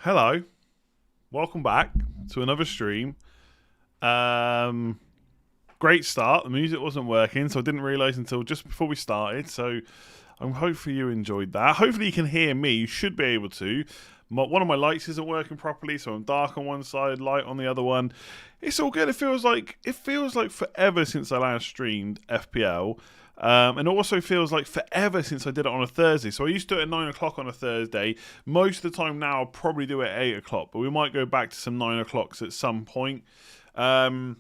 Hello, welcome back to another stream. Great start. The music wasn't working, so I didn't realise until just before we started. So hopefully you enjoyed that. Hopefully you can hear me. You should be able to. One of my lights isn't working properly, so I'm dark on one side, light on the other one. It's all good. It feels like forever since I last streamed FPL. And it also feels like forever since I did it on a Thursday. So I used to do it at 9 o'clock on a Thursday. Most of the time now I'll probably do it at 8 o'clock. But we might go back to some 9 o'clocks at some point. But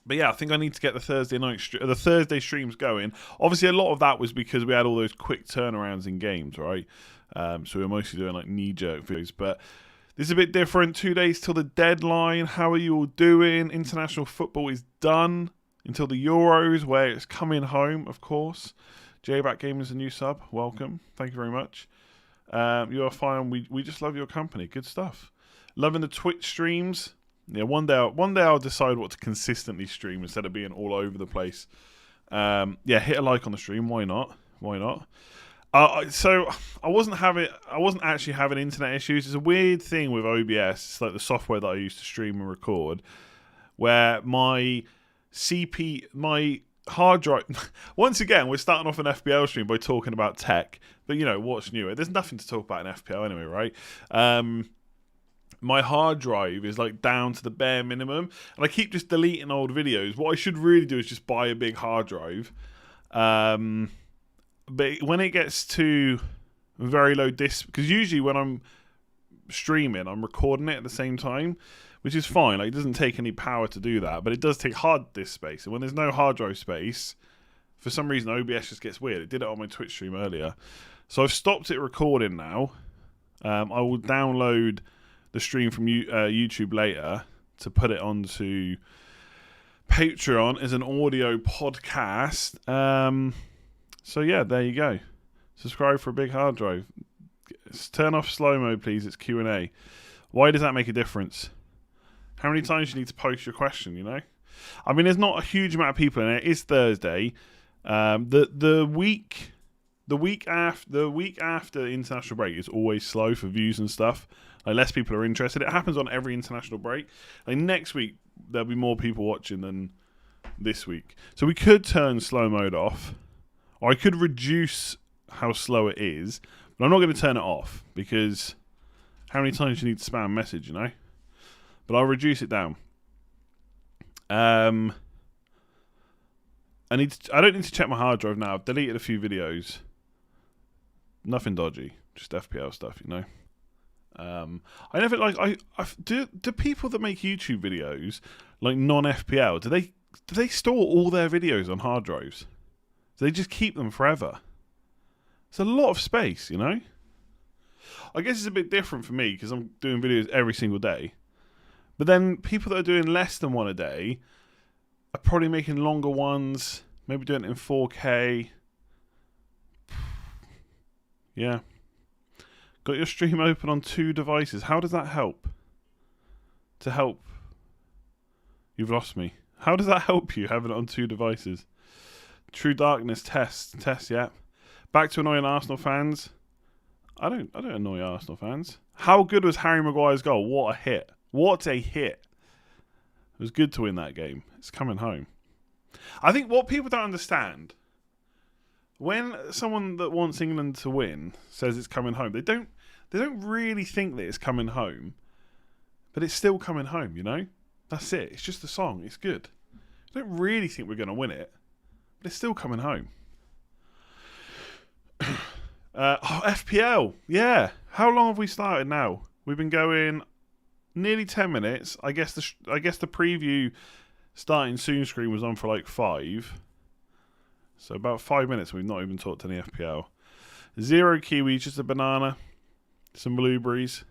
yeah, I think I need to get the Thursday streams going. Obviously a lot of that was because we had all those quick turnarounds in games, right? So we were mostly doing like knee-jerk videos. But this is a bit different. 2 days till the deadline. How are you all doing? International football is done until the Euros, where it's coming home, of course. JBack Gaming is a new sub. Welcome. Thank you very much. You are fine. We just love your company. Good stuff. Loving the Twitch streams. Yeah, one day I'll decide what to consistently stream instead of being all over the place. Yeah, hit a like on the stream. Why not? Why not? So I wasn't actually having internet issues. It's a weird thing with OBS. It's like the software that I use to stream and record, where my hard drive. Once again, we're starting off an FPL stream by talking about tech, but you know what's new? There's nothing to talk about in FPL anyway, right? My hard drive is like down to the bare minimum, and I keep just deleting old videos. What I should really do is just buy a big hard drive. But when it gets to very low disk, because usually when I'm streaming, I'm recording it at the same time, which is fine. Like, it doesn't take any power to do that, but it does take hard disk space. And when there's no hard drive space, for some reason OBS just gets weird. It did it on my Twitch stream earlier. So I've stopped it recording now. I will download the stream from YouTube later to put it onto Patreon as an audio podcast. So yeah, there you go. Subscribe for a big hard drive. Turn off slow mode, please. It's Q&A. Why does that make a difference? How many times do you need to post your question, you know? I mean, there's not a huge amount of people in it. It's Thursday. The week after the international break is always slow for views and stuff. Like, less people are interested. It happens on every international break. Like, next week there'll be more people watching than this week. So we could turn slow mode off, or I could reduce how slow it is, but I'm not going to turn it off because how many times do you need to spam message, you know? But I'll reduce it down. I don't need to check my hard drive now. I've deleted a few videos. Nothing dodgy, just FPL stuff, you know. I never do people that make YouTube videos like non-FPL. Do they store all their videos on hard drives? Do they just keep them forever? It's a lot of space, you know. I guess it's a bit different for me because I'm doing videos every single day. But then people that are doing less than one a day are probably making longer ones, maybe doing it in 4K. Yeah. Got your stream open on 2 devices. How does that help? To help. You've lost me. How does that help you, having it on 2 devices? True Darkness test, yeah. Back to annoying Arsenal fans. I don't annoy Arsenal fans. How good was Harry Maguire's goal? What a hit. What a hit. It was good to win that game. It's coming home. I think what people don't understand, when someone that wants England to win says it's coming home, they don't really think that it's coming home, but it's still coming home, you know? That's it. It's just a song. It's good. I don't really think we're going to win it, but it's still coming home. FPL. Yeah. How long have we started now? We've been going nearly 10 minutes. I guess the preview starting soon screen was on for like 5. So about 5 minutes we've not even talked any FPL. 0 kiwis, just a banana. Some blueberries.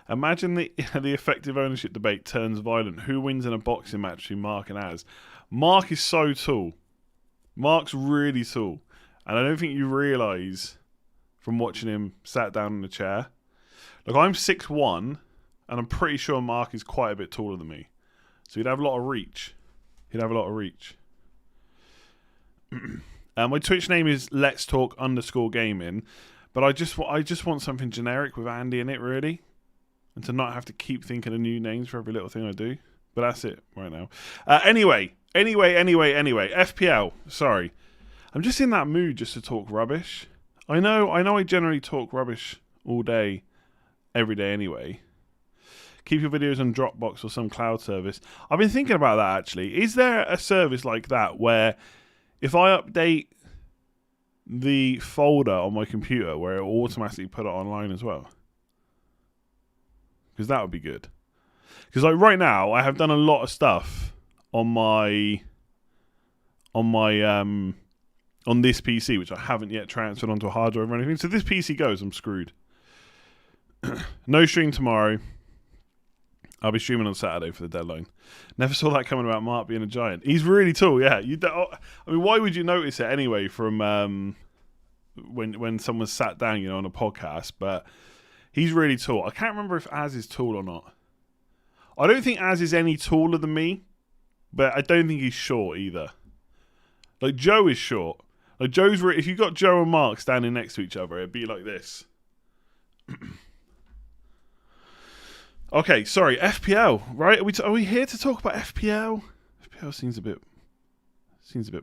Imagine the effective ownership debate turns violent. Who wins in a boxing match between Mark and Az? Mark is so tall. Mark's really tall. And I don't think you realise from watching him sat down in a chair. Look, I'm 6'1", and I'm pretty sure Mark is quite a bit taller than me. So he'd have a lot of reach. My Twitch name is Let's Talk _gaming, but I just want something generic with Andy in it, really, and to not have to keep thinking of new names for every little thing I do. But that's it right now. Anyway. FPL. Sorry, I'm just in that mood just to talk rubbish. I know. I generally talk rubbish all day, every day anyway. Keep your videos on Dropbox or some cloud service. I've been thinking about that, actually. Is there a service like that where if I update the folder on my computer where it will automatically put it online as well? Because that would be good. Because like right now, I have done a lot of stuff on this PC, which I haven't yet transferred onto a hard drive or anything. So this PC goes, I'm screwed. No stream tomorrow. I'll be streaming on Saturday for the deadline. Never saw that coming about Mark being a giant. He's really tall, yeah. I mean, why would you notice it anyway from when someone sat down, on a podcast? But he's really tall. I can't remember if Az is tall or not. I don't think Az is any taller than me, but I don't think he's short either. Like Joe is short. Like if you got Joe and Mark standing next to each other, it'd be like this. Okay, sorry, FPL, right? Are we here to talk about FPL? FPL seems a bit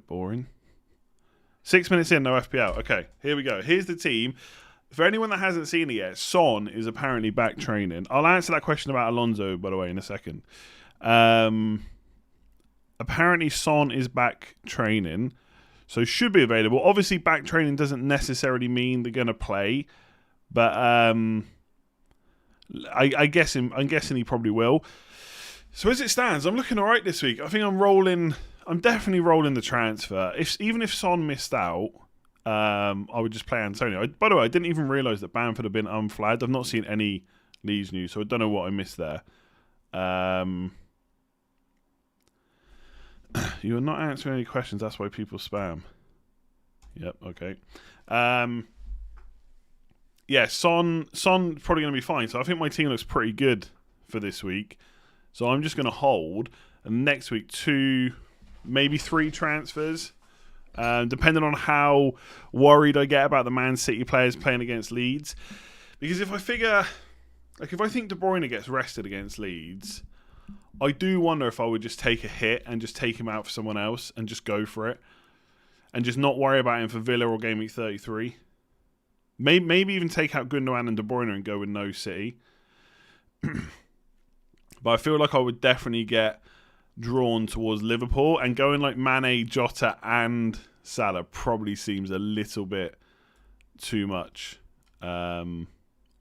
boring. 6 minutes in, no FPL. Okay, here we go. Here's the team. For anyone that hasn't seen it yet, Son is apparently back training. I'll answer that question about Alonso, by the way, in a second. Apparently, Son is back training, so should be available. Obviously, back training doesn't necessarily mean they're going to play, but I'm guessing he probably will. So as it stands, I'm looking all right this week. I think I'm definitely rolling the transfer. Even if Son missed out, I would just play Antonio. By the way, I didn't even realise that Bamford had been unflagged. I've not seen any Leeds news, so I don't know what I missed there. You're not answering any questions. That's why people spam. Yep. Okay. Yeah, Son's probably going to be fine. So I think my team looks pretty good for this week. So I'm just going to hold. And next week, 2, maybe 3 transfers. Depending on how worried I get about the Man City players playing against Leeds. Because if I think De Bruyne gets rested against Leeds, I do wonder if I would just take a hit and just take him out for someone else and just go for it. And just not worry about him for Villa or Game Week 33. Maybe even take out Gundogan and De Bruyne and go with no City. But I feel like I would definitely get drawn towards Liverpool, and going like Mane, Jota and Salah probably seems a little bit too much. I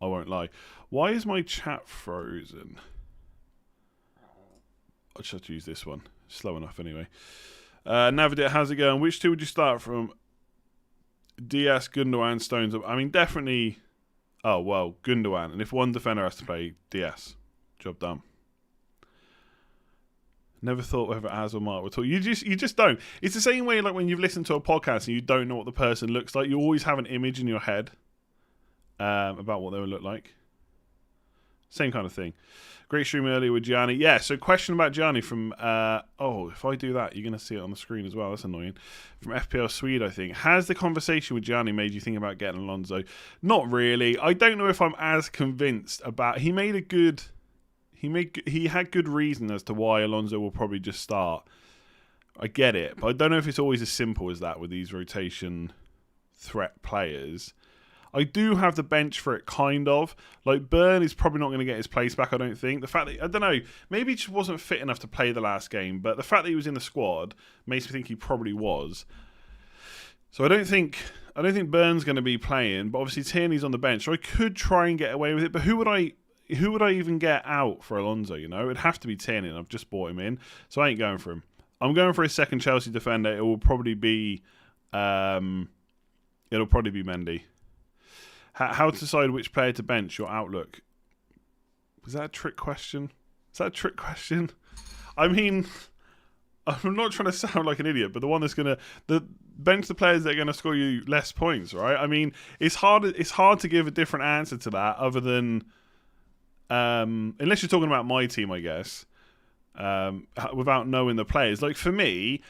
won't lie. Why is my chat frozen? I just have to use this one. Slow enough anyway. Navigate, how's it going? Which 2 would you start from? Diaz, Gundogan, Stones. I mean, definitely. Oh well, Gundogan, and if one defender has to play, Diaz. Job done. Never thought whether Az or Mark were talking. You just don't. It's the same way like when you've listened to a podcast and you don't know what the person looks like. You always have an image in your head about what they would look like. Same kind of thing. Great stream earlier with Gianni. Yeah, so question about Gianni from... if I do that, you're going to see it on the screen as well. That's annoying. From FPL Swede, I think. Has the conversation with Gianni made you think about getting Alonso? Not really. I don't know if I'm as convinced about... He had good reason as to why Alonso will probably just start. I get it, but I don't know if it's always as simple as that with these rotation threat players. I do have the bench for it, kind of. Like, Burn is probably not going to get his place back, I don't think. The fact that, I don't know, maybe he just wasn't fit enough to play the last game, but the fact that he was in the squad makes me think he probably was. So I don't think Burn's going to be playing, but obviously Tierney's on the bench, so I could try and get away with it, but who would I even get out for Alonso, It'd have to be Tierney, and I've just bought him in, so I ain't going for him. I'm going for his second Chelsea defender. It will probably be Mendy. How to decide which player to bench, your outlook. Was that a trick question? I mean, I'm not trying to sound like an idiot, but the one that's going to bench the players that are going to score you less points, right? I mean, it's hard to give a different answer to that other than... unless you're talking about my team, I guess, without knowing the players. Like, for me,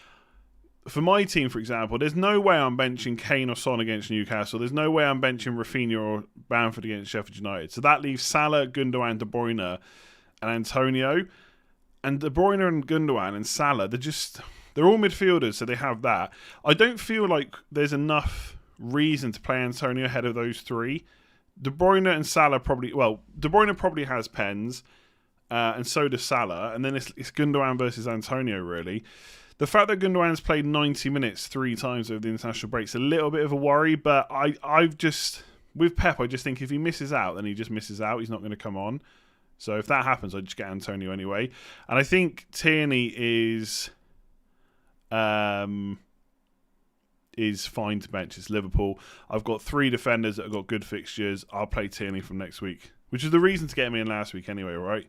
for my team, for example, there's no way I'm benching Kane or Son against Newcastle. There's no way I'm benching Rafinha or Bamford against Sheffield United. So that leaves Salah, Gundogan, De Bruyne, and Antonio. And De Bruyne and Gundogan and Salah, they're all midfielders, so they have that. I don't feel like there's enough reason to play Antonio ahead of those three. De Bruyne and Salah probably... Well, De Bruyne probably has pens, and so does Salah. And then it's Gundogan versus Antonio, really. The fact that Gundogan's played 90 minutes 3 times over the international break's a little bit of a worry, but I've just... With Pep, I just think if he misses out, then he just misses out. He's not going to come on. So if that happens, I just get Antonio anyway. And I think Tierney is fine to bench. It's Liverpool. I've got 3 defenders that have got good fixtures. I'll play Tierney from next week, which is the reason to get me in last week anyway, right?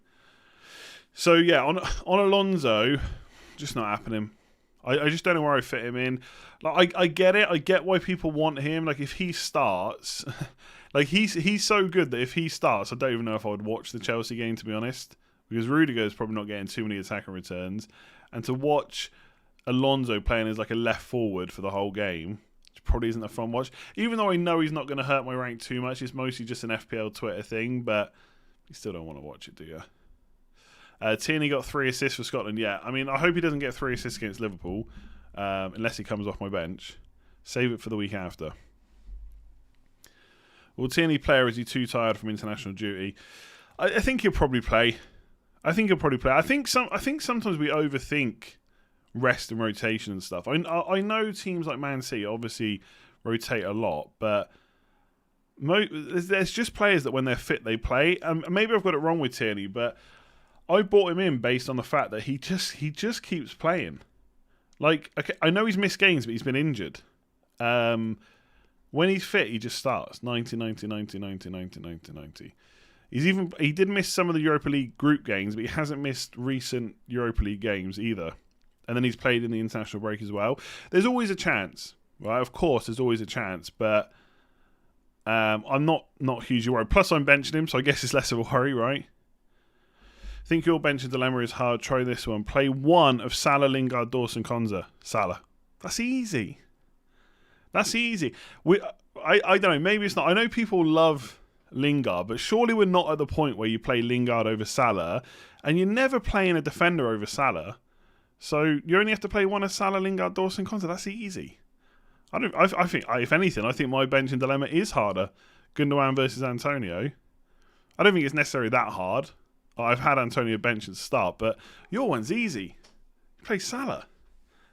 So yeah, on Alonso, just not happening. I just don't know where I fit him in. Like I get it. I get why people want him. Like if he starts, like he's so good that if he starts, I don't even know if I would watch the Chelsea game, to be honest, because Rudiger is probably not getting too many attacking returns, and to watch Alonso playing as like a left forward for the whole game, which probably isn't a fun watch. Even though I know he's not going to hurt my rank too much, it's mostly just an FPL Twitter thing, but you still don't want to watch it, do you? Tierney got 3 assists for Scotland. Yeah, I mean, I hope he doesn't get 3 assists against Liverpool, unless he comes off my bench. Save it for the week after. Will Tierney play, or is he too tired from international duty? I think he'll probably play. I think sometimes we overthink rest and rotation and stuff. I know teams like Man City obviously rotate a lot, but there's just players that when they're fit they play. Maybe I've got it wrong with Tierney, but I bought him in based on the fact that he just keeps playing. Like, okay, I know he's missed games, but he's been injured. When he's fit, he just starts 90. He did miss some of the Europa League group games, but he hasn't missed recent Europa League games either. And then he's played in the international break as well. There's always a chance, right? Of course, there's always a chance, but I'm not hugely worried. Plus, I'm benching him, so I guess it's less of a worry, right? Think your benching dilemma is hard. Try this one. Play one of Salah, Lingard, Dawson, Konza. Salah. That's easy. That's easy. I don't know. Maybe it's not. I know people love Lingard, but surely we're not at the point where you play Lingard over Salah, and you're never playing a defender over Salah. So you only have to play one of Salah, Lingard, Dawson, Konza. That's easy. I think, if anything, I think my benching dilemma is harder. Gundogan versus Antonio. I don't think it's necessarily that hard. I've had Antonio bench at the start, but your one's easy. You play Salah.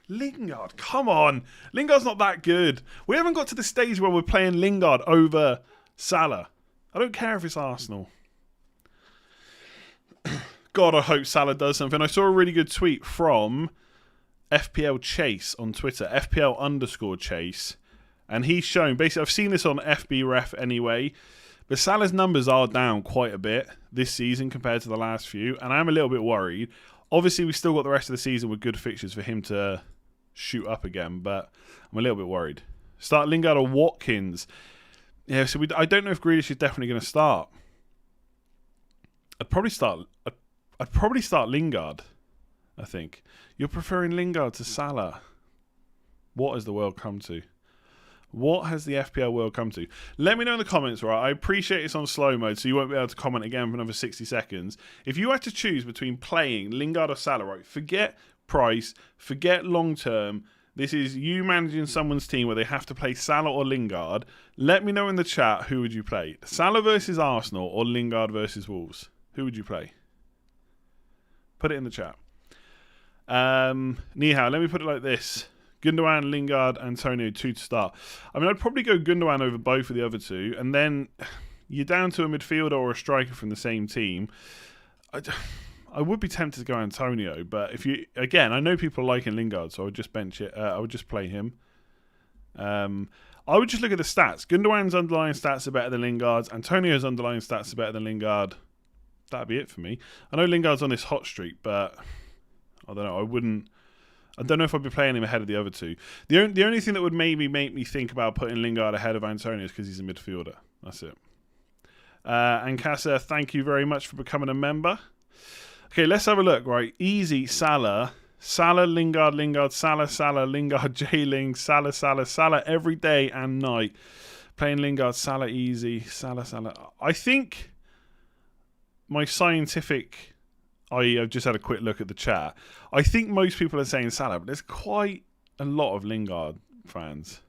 Lingard, come on. Lingard's not that good. We haven't got to the stage where we're playing Lingard over Salah. I don't care if it's Arsenal. God, I hope Salah does something. I saw a really good tweet from FPL Chase on Twitter, FPL_Chase, and he's shown, basically, I've seen this on FB Ref anyway, but Salah's numbers are down quite a bit this season compared to the last few, and I'm a little bit worried. Obviously, we've still got the rest of the season with good fixtures for him to shoot up again, but I'm a little bit worried. Start Lingard or Watkins. Yeah, so I don't know if Grealish is definitely going to start. I'd probably start Lingard, I think. You're preferring Lingard to Salah. What has the world come to? What has the FPL world come to? Let me know in the comments, right? I appreciate it's on slow mode, so you won't be able to comment again for another 60 seconds. If you had to choose between playing Lingard or Salah, right? Forget price, forget long term. This is you managing someone's team where they have to play Salah or Lingard. Let me know in the chat, who would you play? Salah versus Arsenal or Lingard versus Wolves? Who would you play? Put it in the chat. Nihao, let me put it like this. Gundogan, Lingard, Antonio, 2 to start. I mean, I'd probably go Gundogan over both of the other 2, and then you're down to a midfielder or a striker from the same team. I would be tempted to go Antonio, but if you, again, I know people are liking Lingard, so I would just bench it. I would just play him. I would just look at the stats. Gundogan's underlying stats are better than Lingard's. Antonio's underlying stats are better than Lingard. That'd be it for me. I know Lingard's on this hot streak, but I don't know. I don't know if I'd be playing him ahead of the other 2. The only thing that would maybe make me think about putting Lingard ahead of Antonio is because he's a midfielder. That's it. And Casa, thank you very much for becoming a member. Okay, let's have a look. Right, easy Salah, Salah, Lingard, Salah, Lingard, J-Ling, Salah every day and night. Playing Lingard, Salah easy, Salah. I think my scientific, I've just had a quick look at the chat. I think most people are saying Salah, but there's quite a lot of Lingard fans.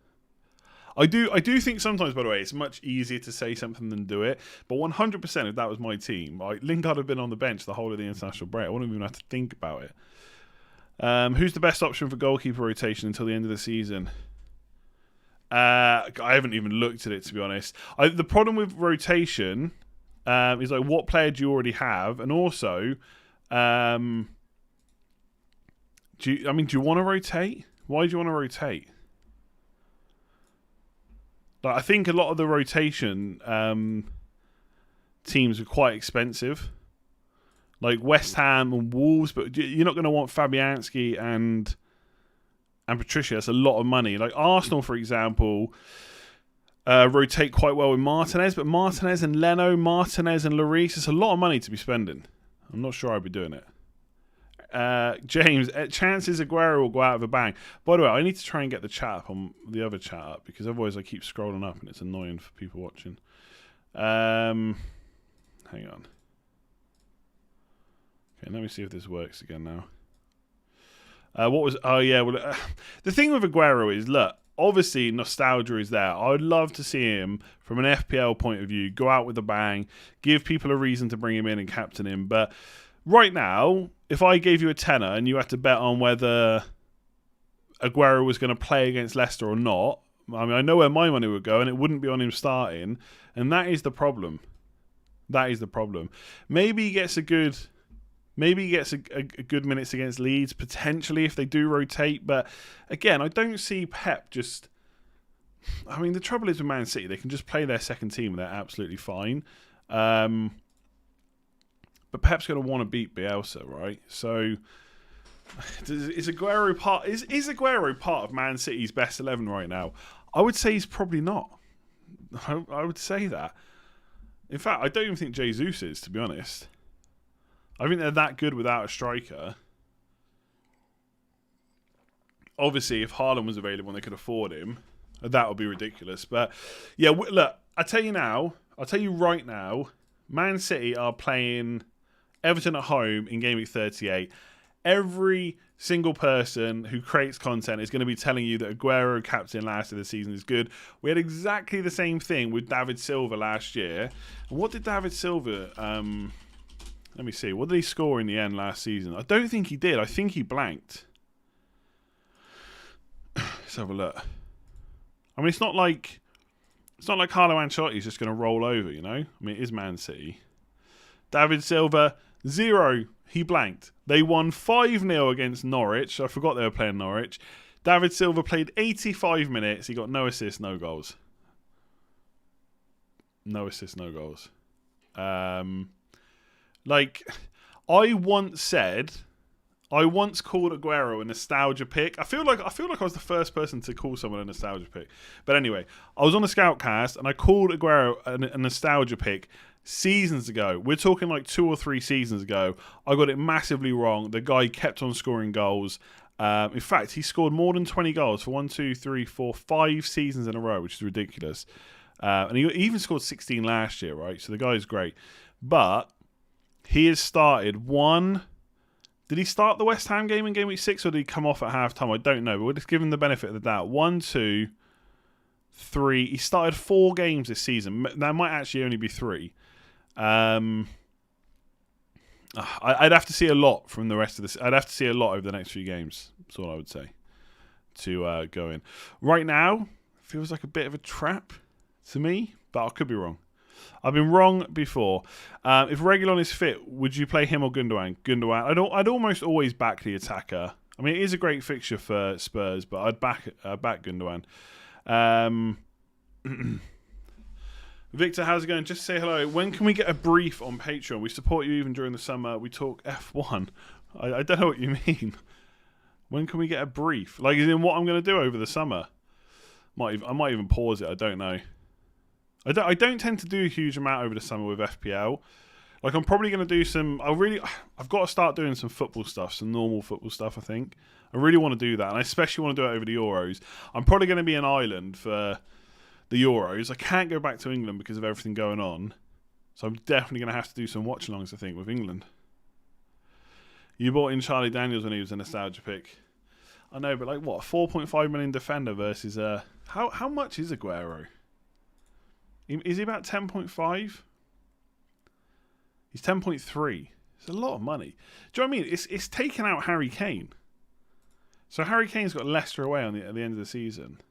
I do think sometimes, by the way, it's much easier to say something than do it. But 100%, if that was my team, Lingard had been on the bench the whole of the international break. I wouldn't even have to think about it. Who's the best option for goalkeeper rotation until the end of the season? I haven't even looked at it, to be honest. The problem with rotation is like, what player do you already have, and also, do you want to rotate? Why do you want to rotate? Like, I think a lot of the rotation teams are quite expensive, like West Ham and Wolves, but you're not going to want Fabianski and Patricia. That's a lot of money. Like Arsenal, for example, rotate quite well with Martinez, but Martinez and Leno, Martinez and Lloris, it's a lot of money to be spending. I'm not sure I'd be doing it. James, chances Aguero will go out of a bang. By the way, I need to try and get the chat up on the other chat up, because otherwise I keep scrolling up and it's annoying for people watching. Hang on. Okay, let me see if this works again now. The thing with Aguero is, look, obviously nostalgia is there. I'd love to see him, from an FPL point of view, go out with a bang, give people a reason to bring him in and captain him. But right now, if I gave you a tenner and you had to bet on whether Aguero was going to play against Leicester or not, I mean, I know where my money would go, and it wouldn't be on him starting, and that is the problem. Maybe he gets a good minutes against Leeds, potentially, if they do rotate. But again, I don't see Pep just... I mean, the trouble is with Man City, they can just play their second team and they're absolutely fine. But Pep's going to want to beat Bielsa, right? So is Aguero part of Man City's best 11 right now? I would say he's probably not. I would say that. In fact, I don't even think Jesus is, to be honest. I think they're that good without a striker. Obviously, if Haaland was available and they could afford him, that would be ridiculous. But yeah, look, I tell you right now, Man City are playing Everton at home in Game Week 38. Every single person who creates content is going to be telling you that Aguero, captain last of the season, is good. We had exactly the same thing with David Silva last year. And what did David Silva... let me see. What did he score in the end last season? I don't think he did. I think he blanked. Let's have a look. I mean, it's not like Carlo Ancelotti's just going to roll over, you know? I mean, it is Man City. David Silva, 0. He blanked. They won 5-0 against Norwich. I forgot they were playing Norwich. David Silva played 85 minutes. He got no assists, no goals. No assists, no goals. Like, I once called Aguero a nostalgia pick. I feel like I was the first person to call someone a nostalgia pick. But anyway, I was on the Scoutcast and I called Aguero a nostalgia pick seasons ago. We're talking like 2 or 3 seasons ago. I got it massively wrong. The guy kept on scoring goals. In fact, he scored more than 20 goals for 5 seasons in a row, which is ridiculous. And he even scored 16 last year, right? So the guy's great. But he has started one... Did he start the West Ham game in Game Week 6, or did he come off at half-time? I don't know, but we'll just give him the benefit of the doubt. 1, 2, 3. He started 4 games this season. That might actually only be 3. I'd have to see a lot from the rest of this. I'd have to see a lot over the next few games. That's all I would say to go in. Right now, feels like a bit of a trap to me, but I could be wrong. I've been wrong before. If Reguilon is fit, would you play him or Gundogan? Gundogan. I'd almost always back the attacker. I mean, it is a great fixture for Spurs, but I'd back Gundogan. Victor, how's it going? Just say hello. When can we get a brief on Patreon? We support you even during the summer. We talk F1. I don't know what you mean. When can we get a brief? Like, is in what I'm going to do over the summer? I might even pause it. I don't know. I don't tend to do a huge amount over the summer with FPL. Like, I'm probably going to do some... I've got to start doing some football stuff, some normal football stuff, I think. I really want to do that, and I especially want to do it over the Euros. I'm probably going to be in Ireland for the Euros. I can't go back to England because of everything going on. So I'm definitely going to have to do some watch-alongs, I think, with England. You bought in Charlie Daniels when he was a nostalgia pick. I know, but like what? 4.5 million defender versus... How much is Aguero? Is he about 10.5? He's 10.3. It's a lot of money. Do you know what I mean? It's taken out Harry Kane. So Harry Kane's got Leicester away at the end of the season.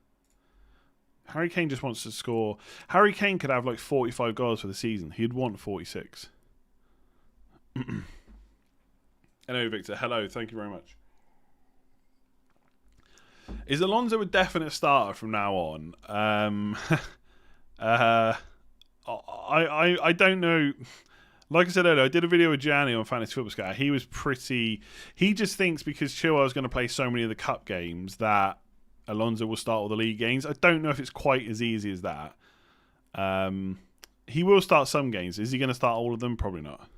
Harry Kane just wants to score. Harry Kane could have like 45 goals for the season. He'd want 46. Hello, Victor. Hello. Thank you very much. Is Alonso a definite starter from now on? I don't know. Like I said earlier, I did a video with Gianni on Fantasy Football Scout. He was pretty... He just thinks because Chilwell's going to play so many of the cup games that Alonso will start all the league games. I don't know if it's quite as easy as that. He will start some games. Is he going to start all of them? Probably not.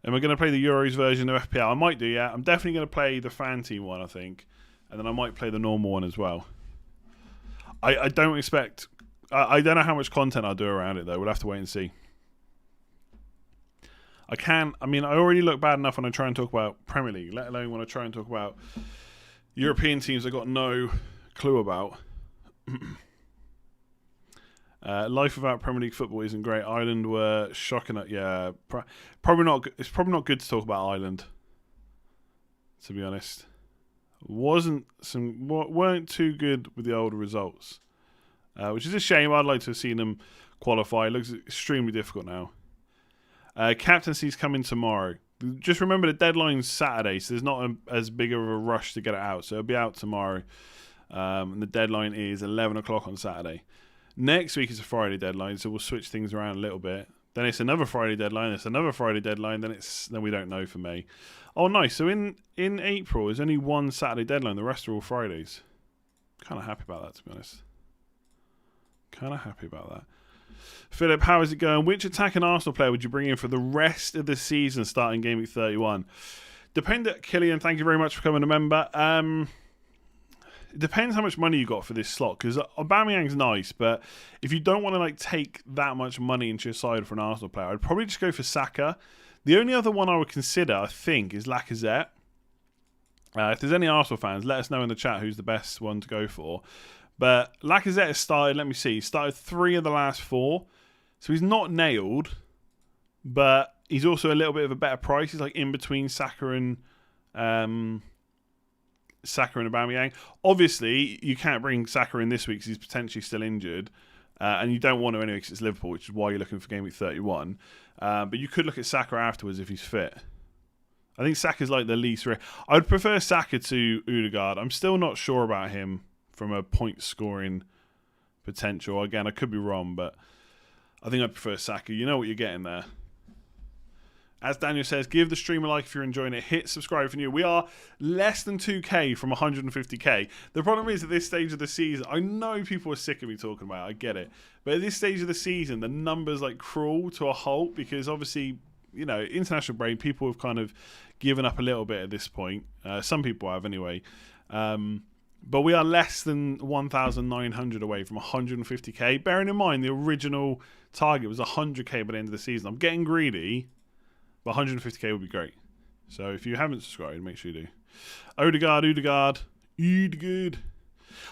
Am I going to play the Euros version of FPL? I might do, yeah. I'm definitely going to play the fan team one, I think. And then I might play the normal one as well. I don't expect... I don't know how much content I'll do around it, though. We'll have to wait and see. I already look bad enough when I try and talk about Premier League, let alone when I try and talk about European teams I've got no clue about. Life without Premier League football isn't great. Ireland were shocking at... Yeah, probably not. It's probably not good to talk about Ireland, to be honest. Weren't too good with the older results, which is a shame. I'd like to have seen them qualify. It looks extremely difficult now. Captaincy's coming tomorrow. Just remember the deadline's Saturday, so there's not as big of a rush to get it out. So it'll be out tomorrow. And the deadline is 11 o'clock on Saturday. Next week is a Friday deadline, so we'll switch things around a little bit. Then it's another Friday deadline. It's another Friday deadline. Then we don't know for May. Oh, nice. So in April, there's only one Saturday deadline. The rest are all Fridays. Kind of happy about that, to be honest. Kind of happy about that. Philip, how is it going? Which attacking Arsenal player would you bring in for the rest of the season starting Game Week 31? Killian, thank you very much for becoming a member. It depends how much money you got for this slot, because Aubameyang's nice, but if you don't want to take that much money into your side for an Arsenal player, I'd probably just go for Saka. The only other one I would consider, I think, is Lacazette. If there's any Arsenal fans, let us know in the chat who's the best one to go for. But Lacazette has started, let me see, he started 3 of the last 4. So he's not nailed, but he's also a little bit of a better price. He's like in between Saka and Aubameyang. Obviously, you can't bring Saka in this week because he's potentially still injured. And you don't want to anyway because it's Liverpool, which is why you're looking for Game Week 31. But you could look at Saka afterwards if he's fit. I think Saka's like the least... I would prefer Saka to Odegaard. I'm still not sure about him from a point-scoring potential. Again, I could be wrong, but I think I prefer Saka. You know what you're getting there. As Daniel says, give the stream a like if you're enjoying it. Hit subscribe if you're new. We are less than 2k from 150k. The problem is at this stage of the season, I know people are sick of me talking about it. I get it. But at this stage of the season, the numbers crawl to a halt because obviously, international break, people have kind of given up a little bit at this point. Some people have anyway. But we are less than 1,900 away from 150k. Bearing in mind, the original target was 100k by the end of the season. I'm getting greedy, but 150k would be great. So if you haven't subscribed, make sure you do. Odegaard.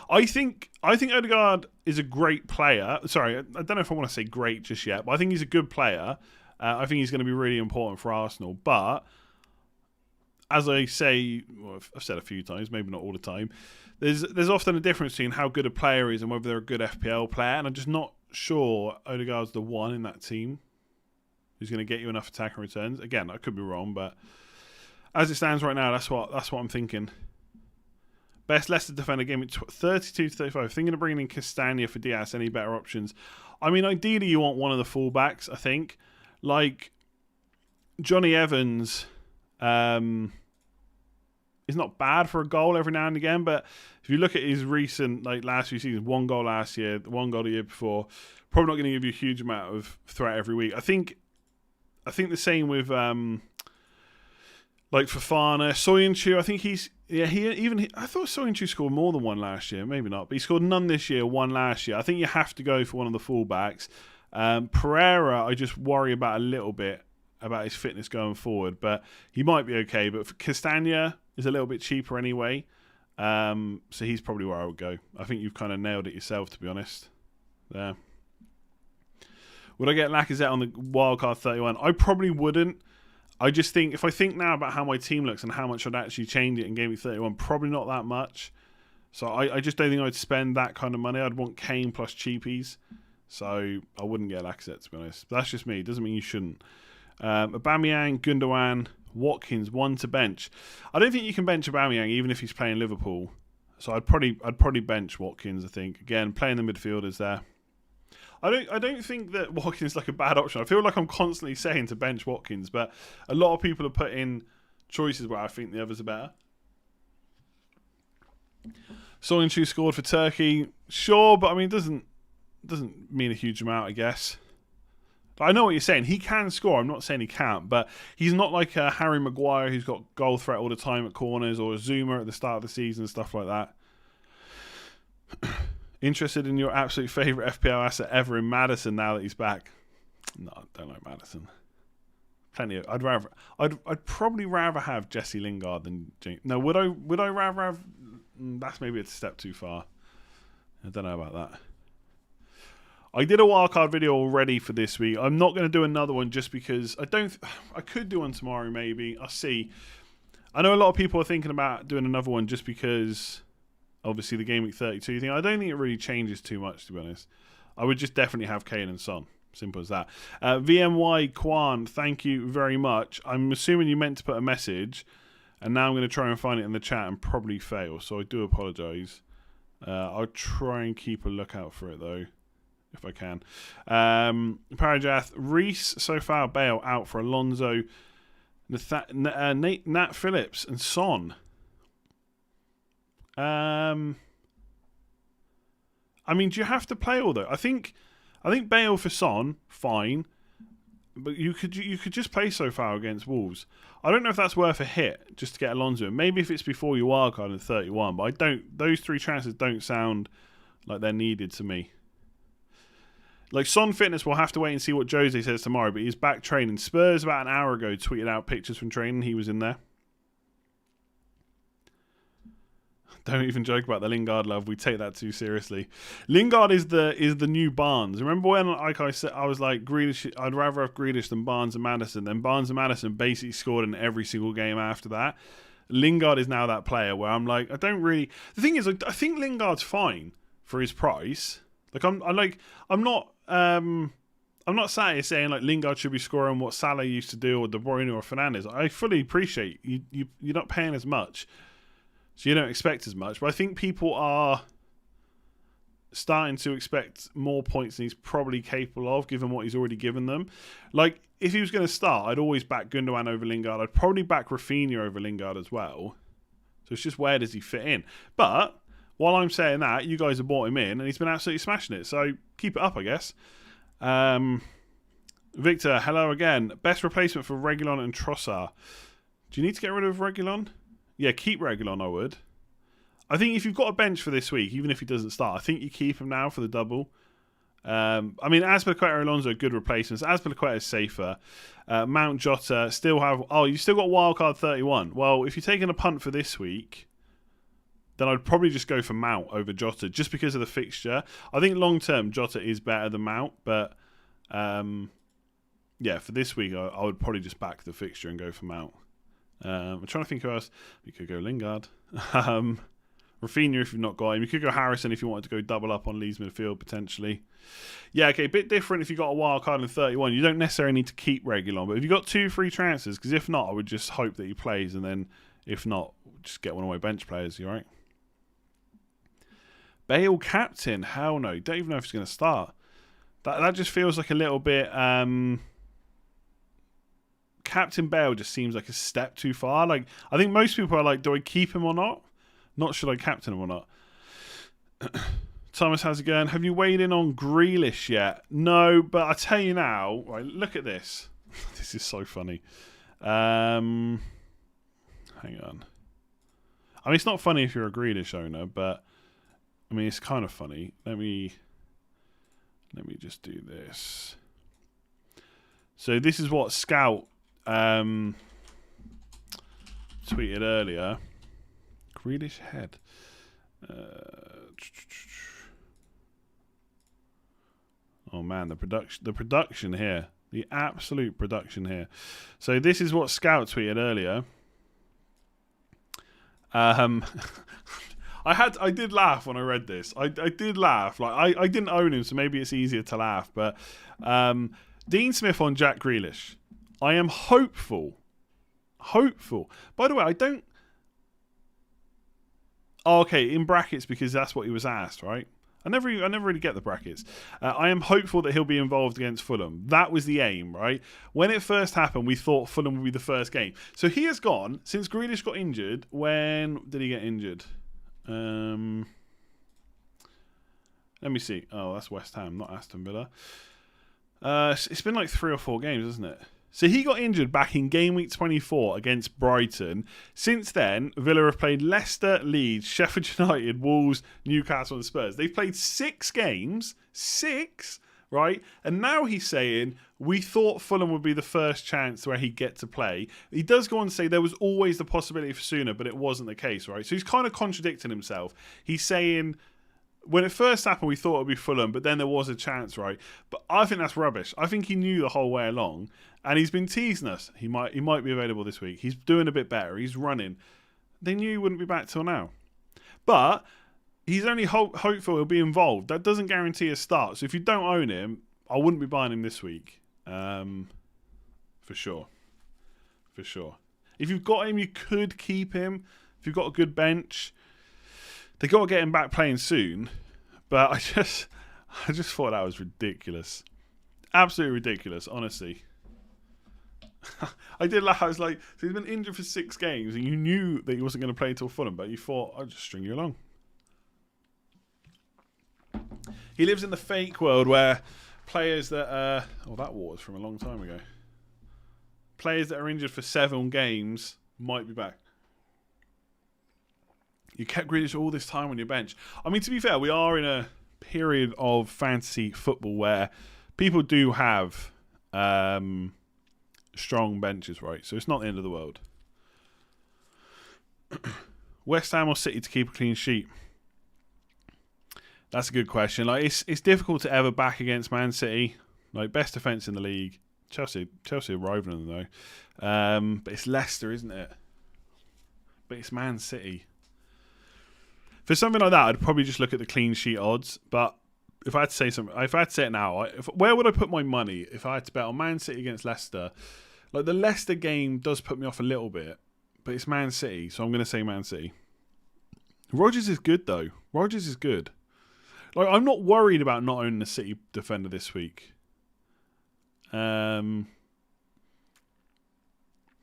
I think Odegaard is a great player. Sorry, I don't know if I want to say great just yet, but I think he's a good player. I think he's going to be really important for Arsenal. But as I say, I've said a few times, maybe not all the time, there's often a difference between how good a player is and whether they're a good FPL player, and I'm just not sure Odegaard's the one in that team who's going to get you enough attack and returns. Again, I could be wrong, but as it stands right now, that's what I'm thinking. Best Leicester defender game at 32-35. Thinking of bringing in Castagna for Diaz. Any better options? I mean, ideally you want one of the fullbacks, I think. Like Johnny Evans is not bad for a goal every now and again, but if you look at his recent last few seasons, 1 goal last year, 1 goal the year before, probably not going to give you a huge amount of threat every week. I think I think the same with like Fofana, Soyuncu. I think I thought Soyuncu scored more than one last year. Maybe not, but he scored none this year, one last year. I think you have to go for one of the fullbacks. Pereira, I just worry about a little bit about his fitness going forward, but he might be okay. But Castagna is a little bit cheaper anyway, so he's probably where I would go. I think you've kind of nailed it yourself, to be honest. There. Would I get Lacazette on the wildcard 31? I probably wouldn't. I just think, if I think now about how my team looks and how much I'd actually change it in Game Week 31, probably not that much. So I just don't think I'd spend that kind of money. I'd want Kane plus cheapies. So I wouldn't get Lacazette, to be honest. But that's just me. It doesn't mean you shouldn't. Aubameyang, Gundogan, Watkins, one to bench. I don't think you can bench Aubameyang even if he's playing Liverpool. So I'd probably bench Watkins, I think. Again, playing the midfielders there. I don't think that Watkins is like a bad option. I feel like I'm constantly saying to bench Watkins, but a lot of people have put in choices where I think the others are better. Soyuncu scored for Turkey, sure, but I mean, it doesn't mean a huge amount, I guess. I know what you're saying. He can score. I'm not saying he can't, but he's not like a Harry Maguire who's got goal threat all the time at corners, or a Zuma at the start of the season, stuff like that. Interested in your absolute favourite FPL asset ever in Maddison now that he's back? No, I don't like Maddison. Plenty of. I'd probably rather have Jesse Lingard than James. No, would I rather have? That's maybe a step too far. I don't know about that. I did a wildcard video already for this week. I'm not going to do another one just because I could do one tomorrow maybe. I'll see. I know a lot of people are thinking about doing another one just because. Obviously, the Game Week 32 thing, I don't think it really changes too much, to be honest. I would just definitely have Kane and Son. Simple as that. VMY Kwan, thank you very much. I'm assuming you meant to put a message, and now I'm going to try and find it in the chat and probably fail, so I do apologise. I'll try and keep a lookout for it, though, if I can. Parajath, Reece, so far, Bale out for Alonso, Nat Phillips, and Son. I mean, do you have to play all that? I think Bale for Son, fine, but you could just play so far against Wolves. I don't know if that's worth a hit just to get Alonso in. Maybe if it's before your wildcard in 31, but I don't. Those three transfers don't sound like they're needed to me. Like Son fitness, we'll have to wait and see what Jose says tomorrow. But he's back training. Spurs about an hour ago tweeted out pictures from training. He was in there. Don't even joke about the Lingard love. We take that too seriously. Lingard is the new Barnes. Remember when I said I was like Grealish? I'd rather have Grealish than Barnes and Maddison. Then Barnes and Maddison basically scored in every single game after that. Lingard is now that player where I'm like, I don't really. The thing is, I think Lingard's fine for his price. Like I'm not sat here saying like Lingard should be scoring what Salah used to do or De Bruyne or Fernandes. I fully appreciate you're not paying as much. So you don't expect as much. But I think people are starting to expect more points than he's probably capable of, given what he's already given them. Like, if he was going to start, I'd always back Gundogan over Lingard. I'd probably back Rafinha over Lingard as well. So it's just where does he fit in? But while I'm saying that, you guys have bought him in, and he's been absolutely smashing it. So keep it up, I guess. Victor, hello again. Best replacement for Reguilon and Trossard. Do you need to get rid of Reguilon? Yeah, keep Reguilon, I would. I think if you've got a bench for this week, even if he doesn't start, I think you keep him now for the double. I mean, Azpilicueta and Alonso are good replacements. Azpilicueta is safer. Mount Jota still have... Oh, you still got wildcard 31. Well, if you're taking a punt for this week, then I'd probably just go for Mount over Jota, just because of the fixture. I think long-term, Jota is better than Mount, but... yeah, for this week, I would probably just back the fixture and go for Mount. I'm trying to think who else. You could go Lingard. Rafinha if you've not got him. You could go Harrison if you wanted to go double up on Leeds midfield potentially. Yeah, okay, a bit different if you got a wild card in 31. You don't necessarily need to keep Reguilon, but if you've got 2 free transfers, because if not, I would just hope that he plays, and then if not, just get one of my bench players, you alright? Bale captain? Hell no. Don't even know if he's going to start. That just feels like a little bit... Captain Bale just seems like a step too far. Like, I think most people are like, do I keep him or not? Not should I captain him or not? Thomas, how's it going? Have you weighed in on Grealish yet? No, but I tell you now, right, look at this. This is so funny. Hang on. I mean, it's not funny if you're a Grealish owner, but I mean, it's kind of funny. Let me just do this. So this is what Scout tweeted earlier. Grealish head. Oh man, the production here. The absolute production here. So this is what Scout tweeted earlier. I did laugh when I read this. I did laugh. Like I didn't own him, so maybe it's easier to laugh. But Dean Smith on Jack Grealish. I am hopeful. By the way, I don't. Oh, okay, in brackets because that's what he was asked, right? I never really get the brackets. I am hopeful that he'll be involved against Fulham. That was the aim, right? When it first happened, we thought Fulham would be the first game. So he has gone since Grealish got injured. When did he get injured? Let me see. Oh, that's West Ham, not Aston Villa. It's been like 3 or 4 games, isn't it? So he got injured back in game week 24 against Brighton. Since then, Villa have played Leicester, Leeds, Sheffield United, Wolves, Newcastle and Spurs. They've played 6 games. 6, right? And now he's saying, we thought Fulham would be the first chance where he'd get to play. He does go on to say there was always the possibility for sooner, but it wasn't the case, right? So he's kind of contradicting himself. He's saying, when it first happened, we thought it would be Fulham, but then there was a chance, right? But I think that's rubbish. I think he knew the whole way along, and he's been teasing us. He might be available this week. He's doing a bit better. He's running. They knew he wouldn't be back till now. But he's only hopeful he'll be involved. That doesn't guarantee a start. So if you don't own him, I wouldn't be buying him this week. For sure. If you've got him, you could keep him. If you've got a good bench. They got to get him back playing soon, but I just thought that was ridiculous, absolutely ridiculous. Honestly, I did laugh. I was like, so he's been injured for 6 games, and you knew that he wasn't going to play until Fulham, but you thought I'll just string you along. He lives in the fake world where players that that was from a long time ago. Players that are injured for 7 games might be back. You kept Grealish all this time on your bench. I mean, to be fair, we are in a period of fantasy football where people do have strong benches, right? So it's not the end of the world. West Ham or City to keep a clean sheet? That's a good question. Like it's difficult to ever back against Man City. Like best defence in the league. Chelsea are rivaling them though. But it's Leicester, isn't it? But it's Man City. For something like that, I'd probably just look at the clean sheet odds. But if I had to say something, if I had to say it now, where would I put my money if I had to bet on Man City against Leicester? Like the Leicester game does put me off a little bit, but it's Man City, so I'm going to say Man City. Rodgers is good though. Rodgers is good. Like I'm not worried about not owning a City defender this week. Yeah,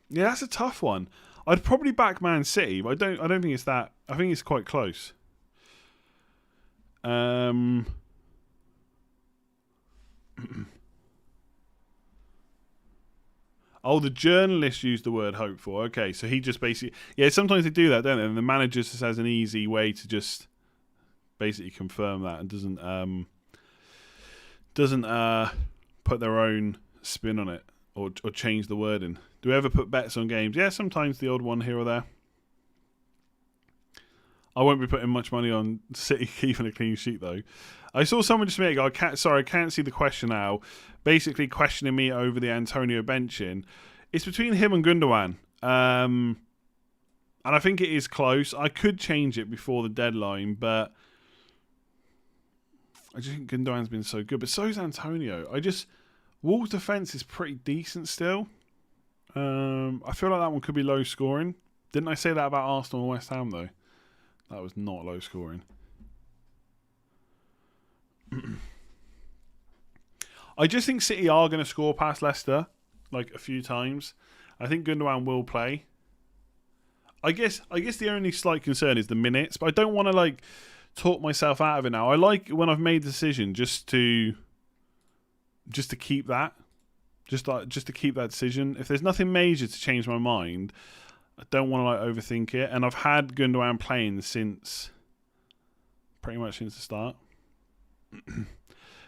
that's a tough one. I'd probably back Man City, but I don't think it's that. I think it's quite close. Oh, the journalist used the word hopeful. Okay, so he just basically... Yeah, sometimes they do that, don't they? And the manager just has an easy way to just basically confirm that and doesn't put their own spin on it or change the wording. Do we ever put bets on games? Yeah, sometimes the odd one here or there. I won't be putting much money on City keeping a clean sheet, though. I saw someone just make... I can't see the question now. Basically questioning me over the Antonio benching. It's between him and Gundogan. And I think it is close. I could change it before the deadline, but I just think Gundogan's been so good. But so is Antonio. Wolves' defence is pretty decent still. I feel like that one could be low scoring. Didn't I say that about Arsenal and West Ham, though? That was not low scoring. I just think City are going to score past Leicester like a few times. I think Gundogan will play. I guess the only slight concern is the minutes, but I don't want to talk myself out of it now. I like when I've made the decision just to keep that. just to keep that decision. If there's nothing major to change my mind, I don't want to overthink it. And I've had Gundogan playing pretty much since the start.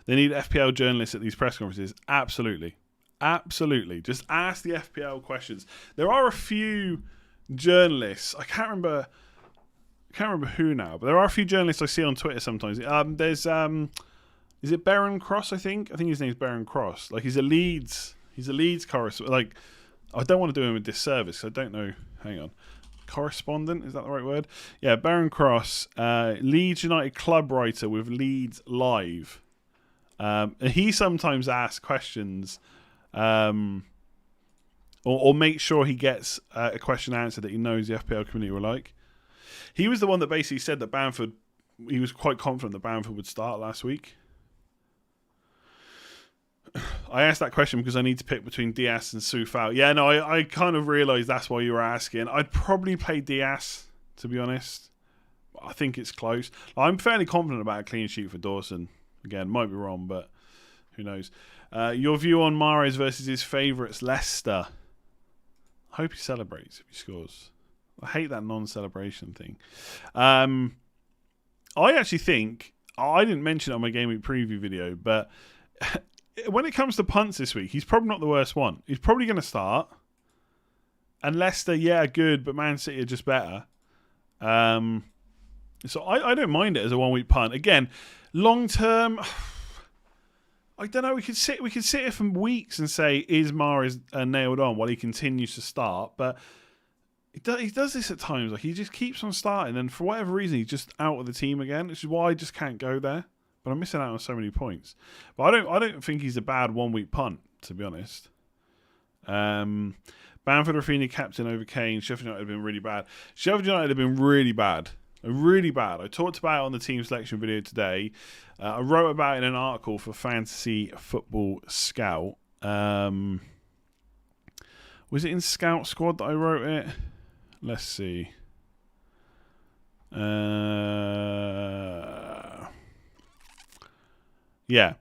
They need FPL journalists at these press conferences. Absolutely. Just ask the FPL questions. There are a few journalists. I can't remember who now, but there are a few journalists I see on Twitter sometimes. There's is it Baron Cross? I think his name's Baron Cross. Like he's a Leeds correspondent. Like I don't want to do him a disservice. I don't know. Hang on. Correspondent, is that the right word? Yeah, Baron Cross, Leeds United club writer with Leeds Live. And he sometimes asks questions, or make sure he gets a question answered that he knows the FPL community will like. He was the one that basically said that he was quite confident that Bamford would start last week. I asked that question because I need to pick between Diaz and Soufal. Yeah, no, I kind of realised that's why you were asking. I'd probably play Diaz, to be honest. I think it's close. I'm fairly confident about a clean sheet for Dawson. Again, might be wrong, but who knows. Your view on Mahrez versus his favourites, Leicester. I hope he celebrates if he scores. I hate that non-celebration thing. I actually think, I didn't mention it on my Game Week preview video, but when it comes to punts this week, he's probably not the worst one. He's probably going to start. And Leicester, yeah, good, but Man City are just better. So I don't mind it as a 1 week punt. Again, long term, I don't know. We could sit here for weeks and say, is Mahrez nailed on while he continues to start? But he does this at times. Like he just keeps on starting, and for whatever reason, he's just out of the team again. Which is why I just can't go there. But I'm missing out on so many points. But I don't think he's a bad 1 week punt, to be honest. Bamford, Rafinha captain over Kane. Sheffield United have been really bad. Sheffield United have been really bad. Really bad. I talked about it on the team selection video today. I wrote about it in an article for Fantasy Football Scout. Was it in Scout Squad that I wrote it? Let's see. Yeah.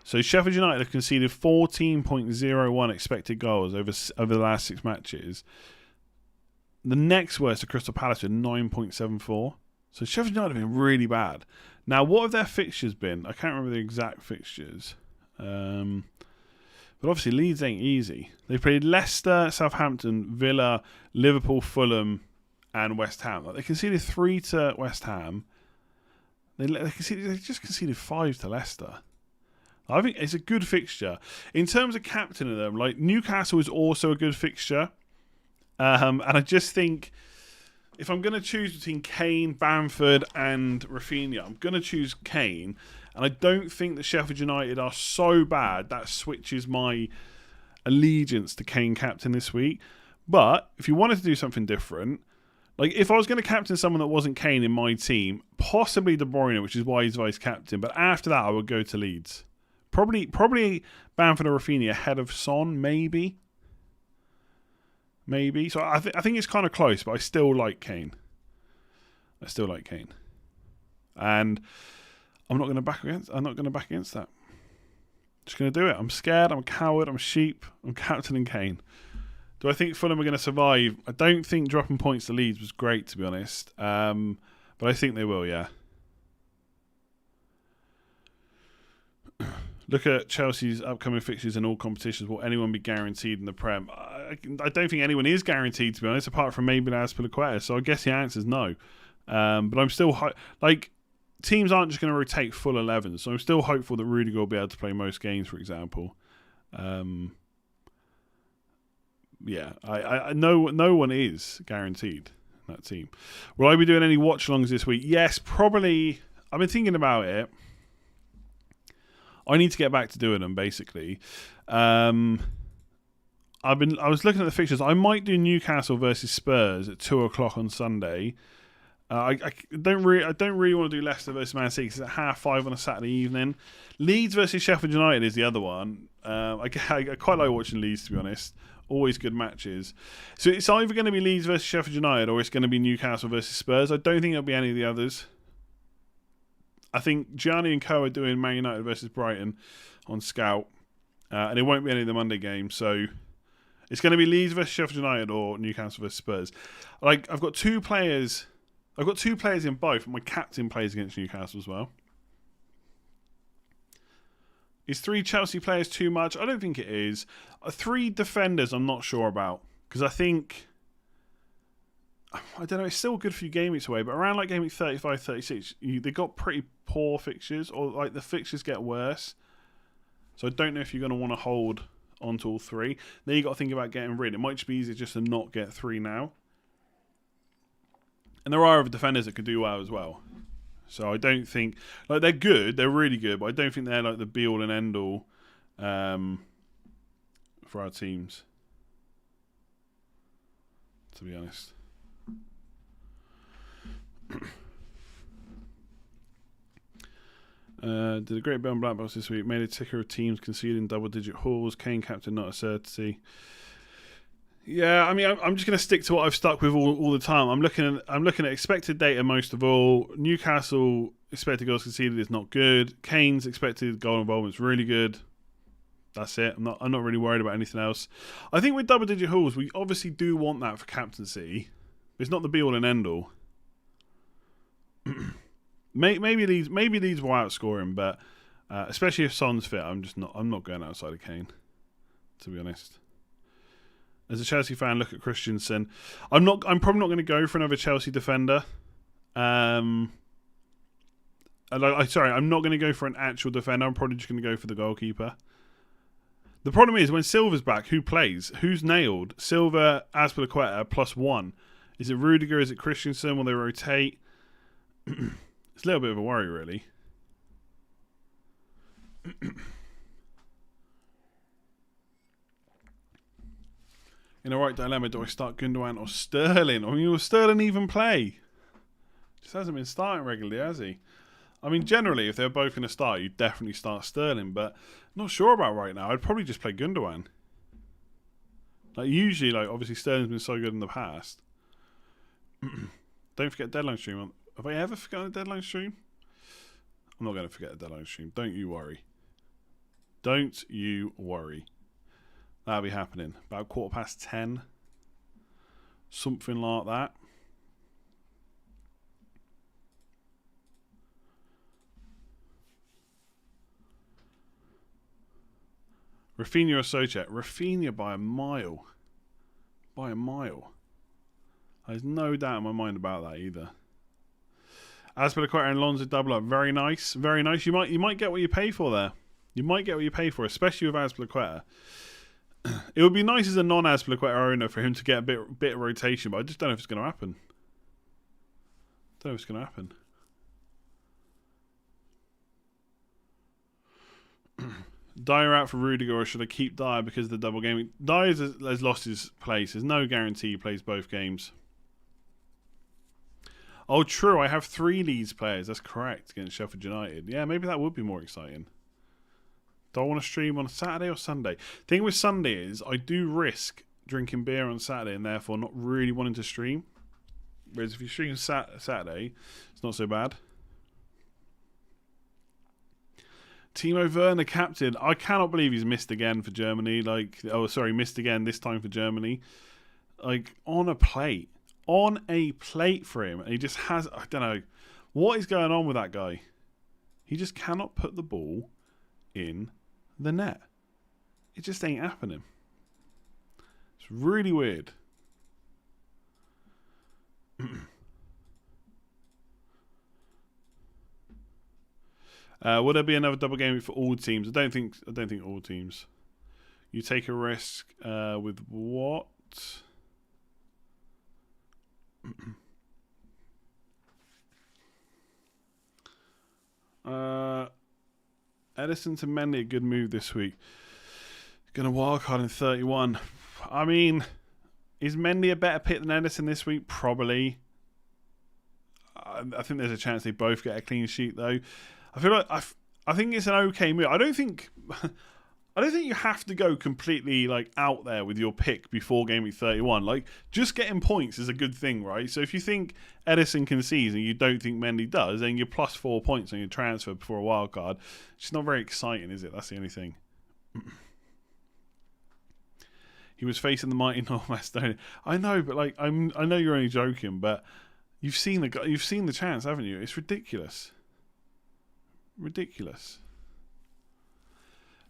So Sheffield United have conceded 14.01 expected goals over the last 6 matches. The next worst are Crystal Palace with 9.74. So Sheffield United have been really bad. Now, what have their fixtures been? I can't remember the exact fixtures. But obviously Leeds ain't easy. They played Leicester, Southampton, Villa, Liverpool, Fulham, and West Ham. Like, they conceded 3 to West Ham. They just conceded 5 to Leicester. I think it's a good fixture. In terms of captaining them, like Newcastle is also a good fixture. And I just think if I'm going to choose between Kane, Bamford, and Rafinha, I'm going to choose Kane. And I don't think that Sheffield United are so bad that switches my allegiance to Kane captain this week. But if you wanted to do something different, like if I was going to captain someone that wasn't Kane in my team, possibly De Bruyne, which is why he's vice captain. But after that, I would go to Leeds. Probably Bamford or Rafinha ahead of Son, maybe. So I think it's kind of close, but I still like Kane. And I'm not going to back against that. Just going to do it. I'm scared. I'm a coward. I'm a sheep. I'm captaining Kane. Do I think Fulham are going to survive? I don't think dropping points to Leeds was great, to be honest. But I think they will, yeah. Look at Chelsea's upcoming fixtures in all competitions. Will anyone be guaranteed in the Prem? I don't think anyone is guaranteed, to be honest, apart from maybe Azpilicueta. So I guess the answer is no. But I'm still teams aren't just going to rotate full 11, so I'm still hopeful that Rudiger will be able to play most games, for example. Yeah, no one is guaranteed in that team. Will I be doing any watch-alongs this week? Yes, probably. I've been thinking about it. I need to get back to doing them, basically. I was looking at the fixtures. I might do Newcastle versus Spurs at 2:00 on Sunday. I don't really want to do Leicester versus Man City because it's at 5:30 on a Saturday evening. Leeds versus Sheffield United is the other one. I quite like watching Leeds, to be honest. Always good matches. So it's either going to be Leeds versus Sheffield United or it's going to be Newcastle versus Spurs. I don't think it'll be any of the others. I think Gianni and Co are doing Man United versus Brighton on Scout. and it won't be any of the Monday games. So it's going to be Leeds versus Sheffield United or Newcastle versus Spurs. Like, I've got two players in both. My captain plays against Newcastle as well. Is 3 Chelsea players too much? I don't think it is. 3 defenders I'm not sure about. Because I think, I don't know, it's still a good few game weeks away, but around like game week 35, 36, they got pretty poor fixtures, or like the fixtures get worse. So I don't know if you're going to want to hold on to all 3. Then you got to think about getting rid. It might just be easier just to not get 3 now. And there are other defenders that could do well as well. So I don't think, like, they're good, they're really good, but I don't think they're like the be all and end all for our teams, to be honest. Did a great bit on Black Box this week. Made a ticker of teams conceding double-digit hauls. Kane captain, not a certainty. Yeah, I mean, I'm just going to stick to what I've stuck with all the time. I'm looking at expected data most of all. Newcastle expected goals conceded is not good. Kane's expected goal involvement is really good. That's it. I'm not really worried about anything else. I think with double-digit hauls, we obviously do want that for captaincy. It's not the be-all and end-all. Maybe these will outscore him, but especially if Son's fit, I'm not going outside of Kane, to be honest. As a Chelsea fan, look at Christensen. I'm probably not going to go for another Chelsea defender. I'm not going to go for an actual defender. I'm probably just going to go for the goalkeeper. The problem is when Silva's back, who plays? Who's nailed? Silva, Azpilicueta, +1. Is it Rudiger? Is it Christensen? Will they rotate? It's a little bit of a worry, really. In a right dilemma, do I start Gundogan or Sterling? I mean, will Sterling even play? Just hasn't been starting regularly, has he? I mean, generally, if they're both going to start, you'd definitely start Sterling, but I'm not sure about right now. I'd probably just play Gundogan. Like, usually, like, obviously Sterling's been so good in the past. Don't forget deadline stream. Have I ever forgotten a deadline stream? I'm not going to forget a deadline stream. Don't you worry. Don't you worry. That'll be happening. About 10:15. Something like that. Rafinha or Socek? Rafinha by a mile. By a mile. There's no doubt in my mind about that either. Azpilicueta and Lonzo double up. Very nice. Very nice. You might get what you pay for there. You might get what you pay for, especially with Azpilicueta. It would be nice as a non-Azpilicueta owner for him to get a bit of rotation, but I just don't know if it's going to happen. Don't know if it's going to happen. Dyer out for Rudiger, or should I keep Dyer because of the double game? Dyer has lost his place. There's no guarantee he plays both games. Oh, true. I have 3 Leeds players. That's correct. Against Sheffield United. Yeah, maybe that would be more exciting. Do I want to stream on Saturday or Sunday? Thing with Sunday is I do risk drinking beer on Saturday and therefore not really wanting to stream. Whereas if you stream Saturday, it's not so bad. Timo Werner, captain. I cannot believe he's missed again for Germany. Missed again this time for Germany. Like, on a plate. On a plate for him. And he just has, I don't know, what is going on with that guy? He just cannot put the ball in the net. It just ain't happening. It's really weird. Would there be another double game for all teams? I don't think all teams. You take a risk with what? Edison to Mendy, a good move this week. Gonna wildcard in 31. I mean, is Mendy a better pick than Edison this week? Probably. I think there's a chance they both get a clean sheet though. I feel like I think it's an okay move. I don't think you have to go completely like out there with your pick before game week 31. Like, just getting points is a good thing, right? So if you think Edison concedes and you don't think Mendy does, then you're +4 points on your transfer before a wild card. It's just not very exciting, is it? That's the only thing. He was facing the mighty North Macedonia. I know, but like I know you're only joking, but you've seen the chance, haven't you? It's ridiculous. Ridiculous.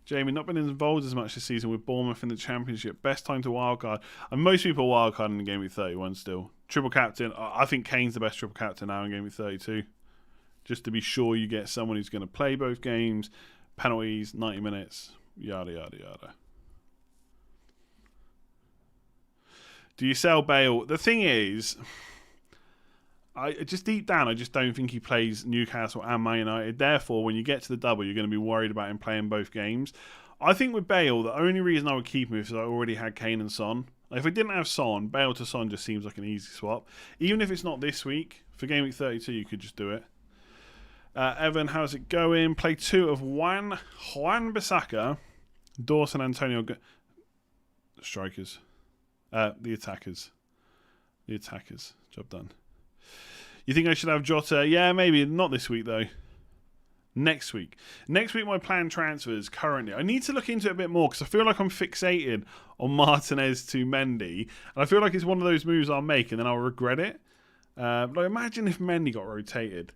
Jamie, not been involved as much this season with Bournemouth in the Championship. Best time to wildcard. And most people wildcard in Game Week 31 still. Triple captain. I think Kane's the best triple captain now in Game Week 32. Just to be sure you get someone who's going to play both games, penalties, 90 minutes, yada, yada, yada. Do you sell Bale? The thing is, I just deep down, I just don't think he plays Newcastle and Man United. Therefore, when you get to the double, you're going to be worried about him playing both games. I think with Bale, the only reason I would keep him is I already had Kane and Son. Like, if I didn't have Son, Bale to Son just seems like an easy swap. Even if it's not this week, for Game Week 32, you could just do it. Evan, how's it going? Play 2 of Juan Bissaka, Dawson, Antonio, strikers. The attackers. Job done. You think I should have Jota? Yeah, maybe. Not this week, though. Next week. Next week, my planned transfers currently. I need to look into it a bit more because I feel like I'm fixated on Martinez to Mendy. And I feel like it's one of those moves I'll make and then I'll regret it. But imagine if Mendy got rotated.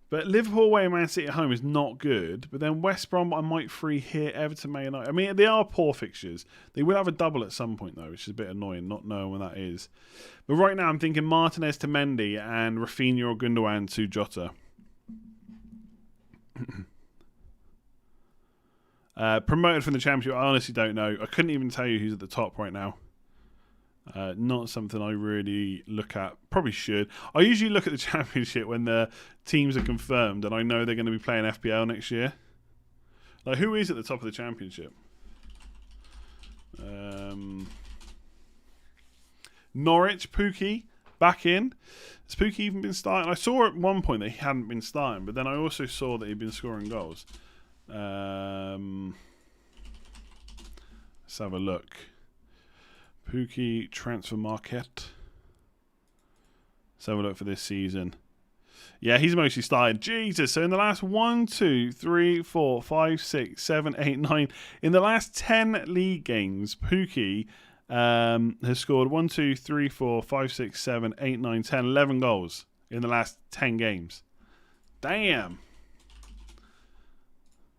But Liverpool away and Man City at home is not good. But then West Brom, I might free here. Everton, Man United. I mean, they are poor fixtures. They will have a double at some point, though, which is a bit annoying, not knowing when that is. But right now, I'm thinking Martinez to Mendy and Rafinha or Gundogan to Jota. Promoted from the Championship, I honestly don't know. I couldn't even tell you who's at the top right now. Not something I really look at. Probably should. I usually look at the Championship when the teams are confirmed and I know they're going to be playing FPL next year. Like, who is at the top of the Championship? Norwich, Pookie, back in. Has Pookie even been starting? I saw at one point that he hadn't been starting, but then I also saw that he'd been scoring goals. Let's have a look. Pookie transfer market. Let's have a look for this season. Yeah, he's mostly started. Jesus. So in the last 1, 2, 3, 4, 5, 6, 7, 8, 9. In the last 10 league games, Pookie has scored 1, 2, 3, 4, 5, 6, 7, 8, 9, 10, 11 goals in the last 10 games. Damn.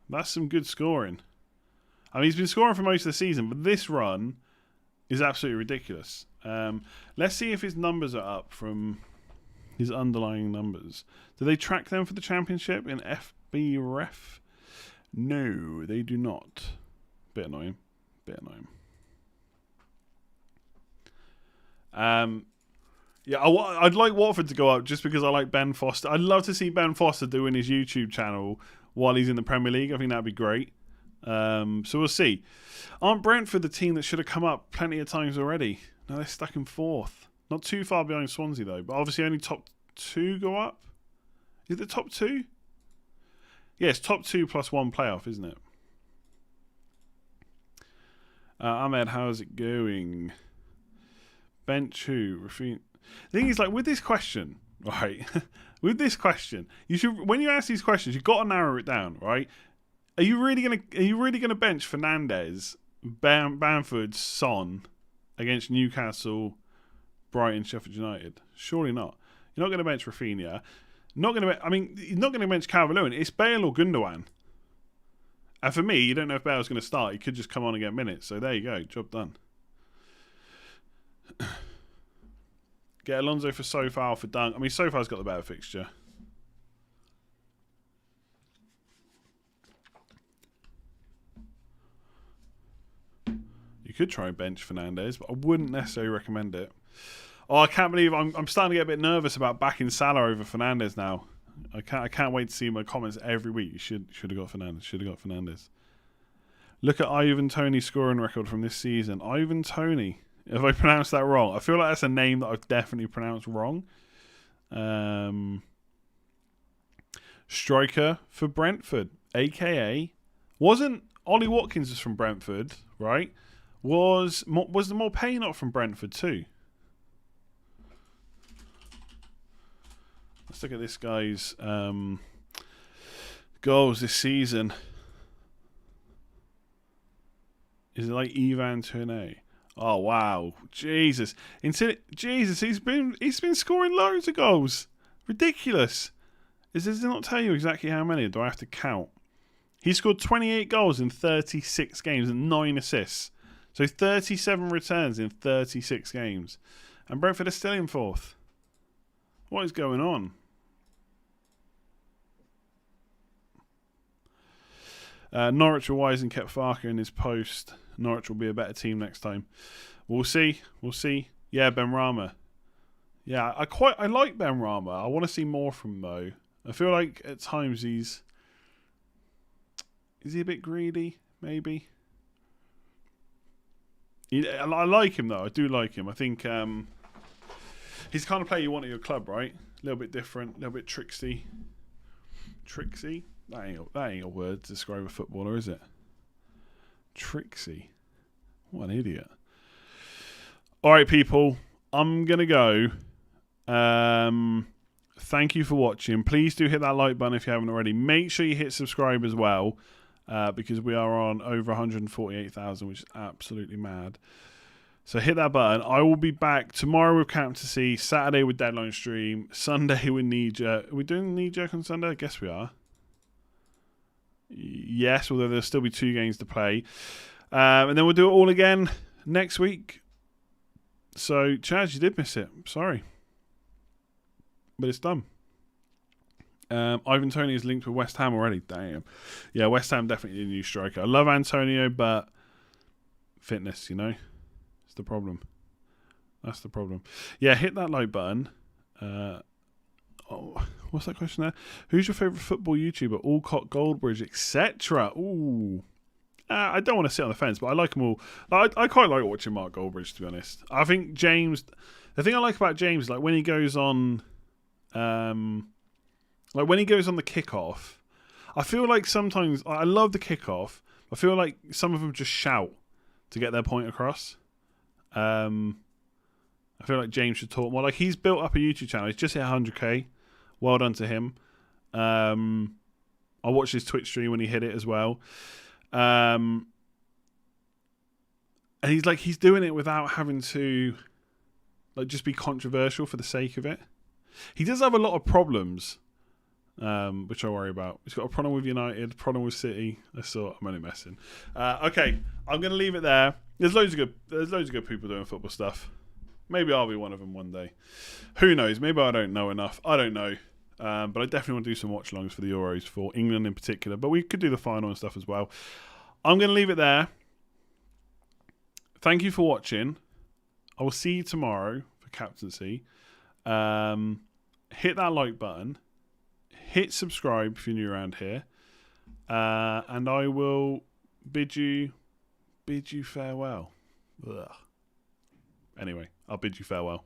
That's some good scoring. I mean, he's been scoring for most of the season, but this run is absolutely ridiculous. Let's see if his numbers are up from his underlying numbers. Do they track them for the Championship in FBref? No, they do not. Bit annoying. Yeah, I'd like Watford to go up just because I like Ben Foster. I'd love to see Ben Foster doing his YouTube channel while he's in the Premier League. I think that'd be great. So we'll see. Aren't Brentford the team that should have come up plenty of times already? No, they're stuck in 4th. Not too far behind Swansea, though. But obviously only top 2 go up. Is it the top 2? Yeah, it's top 2 plus 1 playoff, isn't it? Ahmed, how's it going? Bench who? Rafinha. The thing is, like, with this question, right? With this question, you should, when you ask these questions, you've got to narrow it down, right? Are you really gonna bench Fernandes, Bamford, Son against Newcastle, Brighton, Sheffield United? Surely not. You're not going to bench Rafinha. You're not going to bench Calvert-Lewin. It's Bale or Gundogan. And for me, you don't know if Bale's going to start. He could just come on and get minutes. So there you go. Job done. Get Alonso for Sofal for Dunk. I mean, Sofal's got the better fixture. You could try bench Fernandes, but I wouldn't necessarily recommend it. Oh, I can't believe I'm starting to get a bit nervous about backing Salah over Fernandes now. I can't wait to see my comments every week. You should have got Fernandes. Look at Ivan Toney's scoring record from this season. Ivan Toney. Have I pronounced that wrong? I feel like that's a name that I've definitely pronounced wrong. Striker for Brentford, a.k.a. wasn't Ollie Watkins was from Brentford, right? Was the Morpay not from Brentford too? Let's look at this guy's goals this season. Is it like Ivan Toney? Oh wow, Jesus! Jesus, he's been scoring loads of goals. Ridiculous. Does it not tell you exactly how many? Do I have to count? He scored 28 goals in 36 games and 9 assists. So 37 returns in 36 games. And Brentford are still in fourth. What is going on? Norwich were wise and kept Farker in his post. Norwich will be a better team next time. We'll see. We'll see. Yeah, Benrahma. Yeah, I like Benrahma. I want to see more from him though. I feel like at times is he a bit greedy? Maybe. I like him though. I do like him. I think he's the kind of player you want at your club, right? A little bit different, a little bit tricksy. Tricksy? That ain't a word to describe a footballer, is it? Tricksy. What an idiot. Alright, people. I'm going to go. Thank you for watching. Please do hit that like button if you haven't already. Make sure you hit subscribe as well. Because we are on over 148,000, which is absolutely mad. So hit that button. I will be back tomorrow with captaincy, Saturday with deadline stream, Sunday with knee jerk. Are we doing knee jerk on Sunday? I guess we are. Yes, although there'll still be 2 games to play. And then we'll do it all again next week. So, Chaz, you did miss it. Sorry. But it's done. Ivan Toney is linked with West Ham already. Damn. Yeah, West Ham definitely need a new striker. I love Antonio, but fitness, you know? It's the problem. That's the problem. Yeah, hit that like button. What's that question there? Who's your favourite football YouTuber? Alcott, Goldbridge, etc. Ooh. I don't want to sit on the fence, but I like them all. I quite like watching Mark Goldbridge, to be honest. I think James... The thing I like about James is like when he goes on... like when he goes on the kickoff, I feel like sometimes... I love the kickoff. I feel like some of them just shout to get their point across. I feel like James should talk more. Like he's built up a YouTube channel. He's just hit 100k. Well done to him. I watched his Twitch stream when he hit it as well. And he's doing it without having to like just be controversial for the sake of it. He does have a lot of problems, which I worry about. He's got a problem with United, problem with City. I'm only messing. Okay, I'm gonna leave it there. There's loads of good people doing football stuff. Maybe I'll be one of them one day. Who knows? Maybe I don't know enough. I don't know. But I definitely want to do some watch alongs for the Euros, for England in particular. But we could do the final and stuff as well. I'm going to leave it there. Thank you for watching. I will see you tomorrow for captaincy. Hit that like button. Hit subscribe if you're new around here. And I will bid you farewell. Ugh. Anyway, I'll bid you farewell.